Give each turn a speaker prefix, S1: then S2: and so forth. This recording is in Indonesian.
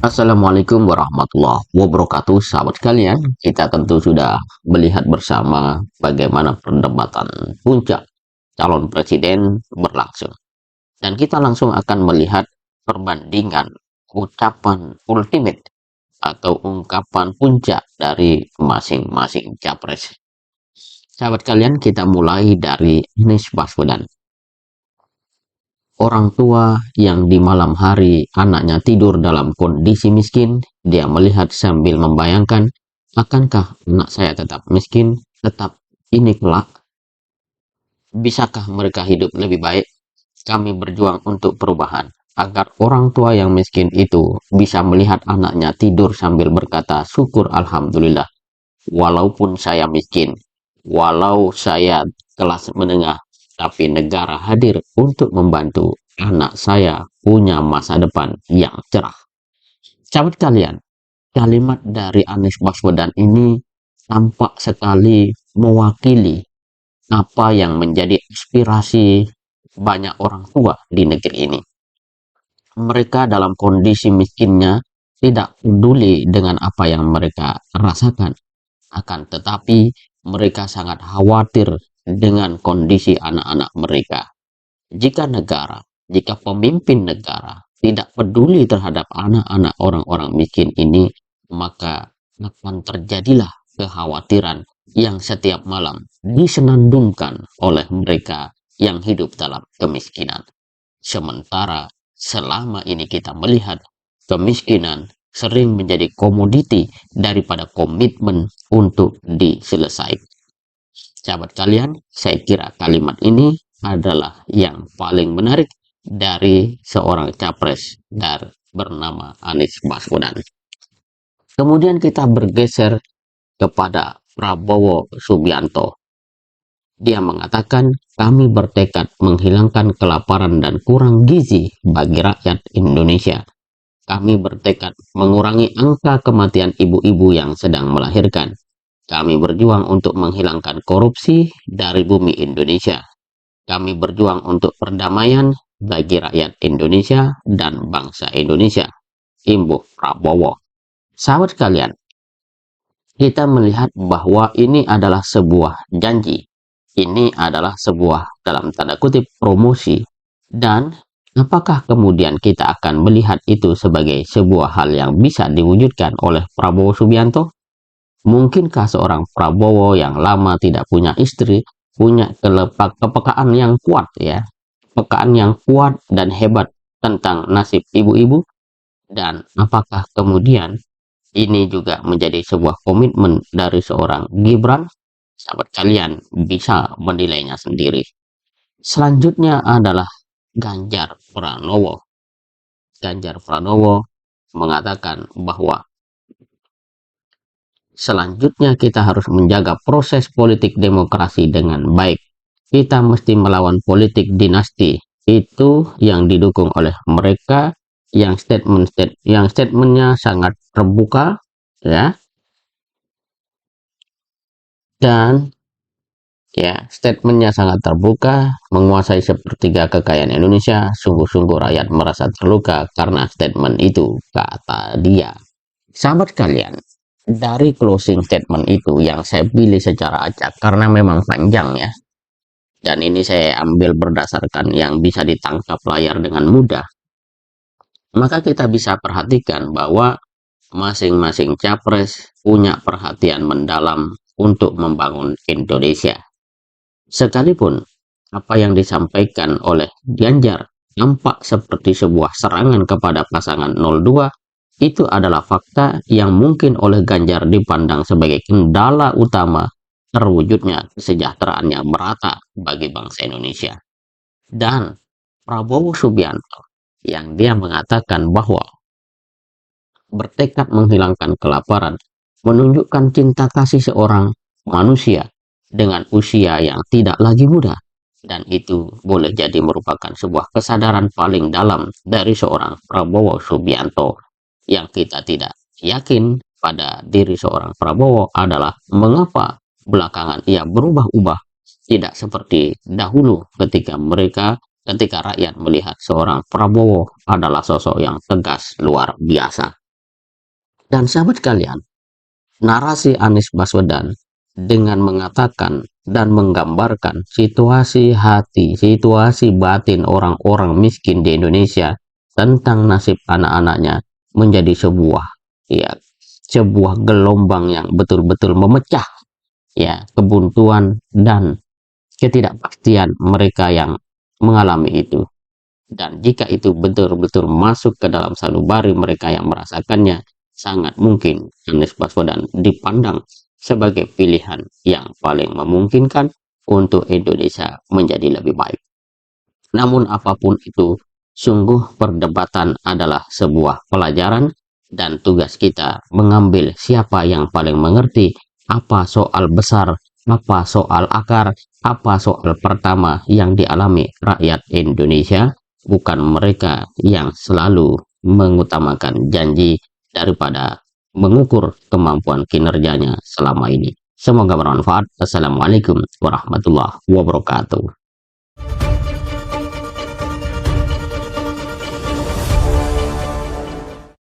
S1: Assalamualaikum warahmatullahi wabarakatuh, sahabat sekalian. Kita tentu sudah melihat bersama bagaimana perdebatan puncak calon presiden berlangsung. Dan kita langsung akan melihat perbandingan ucapan ultimate atau ungkapan puncak dari masing-masing capres. Sahabat kalian, kita mulai dari Anies Baswedan. Orang tua yang di malam hari anaknya tidur dalam kondisi miskin, dia melihat sambil membayangkan, akankah anak saya tetap miskin, tetap ini kelak? Bisakah mereka hidup lebih baik? Kami berjuang untuk perubahan, agar orang tua yang miskin itu bisa melihat anaknya tidur sambil berkata, syukur Alhamdulillah, walaupun saya miskin, walau saya kelas menengah, tapi negara hadir untuk membantu anak saya punya masa depan yang cerah. Sahabat kalian, kalimat dari Anies Baswedan ini tampak sekali mewakili apa yang menjadi aspirasi banyak orang tua di negeri ini. Mereka dalam kondisi miskinnya tidak peduli dengan apa yang mereka rasakan. Akan tetapi mereka sangat khawatir dengan kondisi anak-anak mereka. Jika pemimpin negara tidak peduli terhadap anak-anak orang-orang miskin ini, maka akan terjadilah kekhawatiran yang setiap malam disenandungkan oleh mereka yang hidup dalam kemiskinan. Sementara selama ini kita melihat kemiskinan sering menjadi komoditi daripada komitmen untuk diselesaikan. Sahabat kalian, saya kira kalimat ini adalah yang paling menarik dari seorang capres bernama Anies Baswedan. Kemudian kita bergeser kepada Prabowo Subianto. Dia mengatakan, kami bertekad menghilangkan kelaparan dan kurang gizi bagi rakyat Indonesia. Kami bertekad mengurangi angka kematian ibu-ibu yang sedang melahirkan. Kami berjuang untuk menghilangkan korupsi dari bumi Indonesia. Kami berjuang untuk perdamaian bagi rakyat Indonesia dan bangsa Indonesia. Imbuh Prabowo. Sahabat sekalian, kita melihat bahwa ini adalah sebuah janji. Ini adalah sebuah dalam tanda kutip promosi. Dan apakah kemudian kita akan melihat itu sebagai sebuah hal yang bisa diwujudkan oleh Prabowo Subianto? Mungkinkah seorang Prabowo yang lama tidak punya istri, punya kepekaan yang kuat ya, kepekaan yang kuat dan hebat tentang nasib ibu-ibu? Dan apakah kemudian ini juga menjadi sebuah komitmen dari seorang Gibran? Sahabat kalian bisa menilainya sendiri. Selanjutnya adalah Ganjar Pranowo. Ganjar Pranowo mengatakan bahwa selanjutnya kita harus menjaga proses politik demokrasi dengan baik. Kita mesti melawan politik dinasti. Itu yang didukung oleh mereka yang statementnya sangat terbuka ya. Dan ya, statementnya sangat terbuka, menguasai sepertiga kekayaan Indonesia, sungguh-sungguh rakyat merasa terluka karena statement itu, kata dia. Sahabat kalian, dari closing statement itu yang saya pilih secara acak karena memang panjang ya, dan ini saya ambil berdasarkan yang bisa ditangkap layar dengan mudah, maka kita bisa perhatikan bahwa masing-masing capres punya perhatian mendalam untuk membangun Indonesia. Sekalipun apa yang disampaikan oleh Ganjar nampak seperti sebuah serangan kepada pasangan 02, itu adalah fakta yang mungkin oleh Ganjar dipandang sebagai kendala utama terwujudnya kesejahteraan yang merata bagi bangsa Indonesia. Dan Prabowo Subianto yang dia mengatakan bahwa bertekad menghilangkan kelaparan menunjukkan cinta kasih seorang manusia dengan usia yang tidak lagi muda, dan itu boleh jadi merupakan sebuah kesadaran paling dalam dari seorang Prabowo Subianto. Yang kita tidak yakin pada diri seorang Prabowo adalah mengapa belakangan ia berubah-ubah, tidak seperti dahulu ketika rakyat melihat seorang Prabowo adalah sosok yang tegas luar biasa. Dan sahabat kalian, narasi Anies Baswedan dengan mengatakan dan menggambarkan situasi hati, situasi batin orang-orang miskin di Indonesia tentang nasib anak-anaknya menjadi ya sebuah gelombang yang betul-betul memecah ya kebuntuan dan ketidakpastian mereka yang mengalami itu. Dan jika itu betul-betul masuk ke dalam sanubari mereka yang merasakannya, sangat mungkin Anies Baswedan dipandang sebagai pilihan yang paling memungkinkan untuk Indonesia menjadi lebih baik. Namun apapun itu, sungguh perdebatan adalah sebuah pelajaran dan tugas kita mengambil siapa yang paling mengerti apa soal besar, apa soal akar, apa soal pertama yang dialami rakyat Indonesia, bukan mereka yang selalu mengutamakan janji daripada mengukur kemampuan kinerjanya selama ini. Semoga bermanfaat. Assalamualaikum warahmatullahi wabarakatuh.